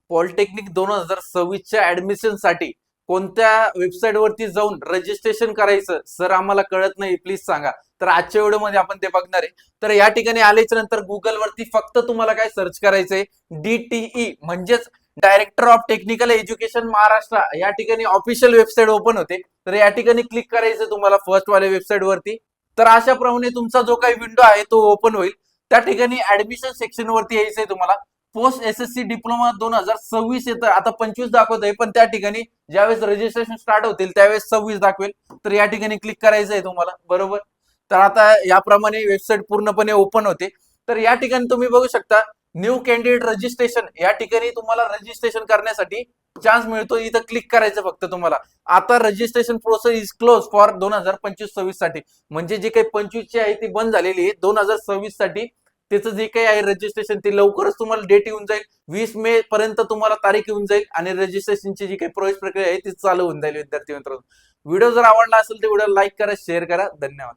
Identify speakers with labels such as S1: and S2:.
S1: Polytechnic 2026च्या admission साठी कोणत्या website वरती जाऊन रजिस्ट्रेशन करायचं सर आम्हाला कळत नाही प्लीज सांगा. तर आजच्या व्हिडिओमध्ये आपण ते बघणार आहे. तर या ठिकाणी आल्याच्या नंतर गुगल वरती फक्त तुम्हाला काय सर्च करायचंय, DTE म्हणजेच director of technical education Maharashtra या ठिकाणी ऑफिशियल वेबसाईट ओपन होते. तर या ठिकाणी क्लिक करायचं तुम्हाला फर्स्ट वाल्या वेबसाईट वरती. तर अशाप्रमाणे तुमचा जो काही विंडो आहे तो ओपन होईल. त्या ठिकाणी ऍडमिशन सेक्शन वरती यायचंय तुम्हाला. पोस्ट SSC डिप्लोमा 2026 येतं, आता 25 दाखवत आहे पण त्या ठिकाणी ज्यावेळेस रजिस्ट्रेशन स्टार्ट होतील त्यावेळेस 26 दाखवेल. तर या ठिकाणी क्लिक करायचं आहे तुम्हाला, बरोबर. तर आता याप्रमाणे वेबसाईट पूर्णपणे ओपन होते. तर या ठिकाणी तुम्ही बघू शकता न्यू कॅन्डिडेट रजिस्ट्रेशन, या ठिकाणी तुम्हाला रजिस्ट्रेशन करण्यासाठी चान्स मिळतो. इथं क्लिक करायचं फक्त तुम्हाला. आता registration process is close for 2025-26 साठी, म्हणजे जे काही 25 ची आहे ती बंद झालेली आहे. 2026 साठी त्याचं जे काही आहे रजिस्ट्रेशन ते लवकरच तुम्हाला डेट येऊन जाईल. 20 मे पर्यंत तुम्हाला तारीख येऊन जाईल आणि रजिस्ट्रेशनची जी काही प्रवेश प्रक्रिया आहे ती चालू होऊन जाईल. विद्यार्थी मित्रांनो, व्हिडिओ जर आवडला असेल तर व्हिडिओ लाईक करा, शेअर करा. धन्यवाद.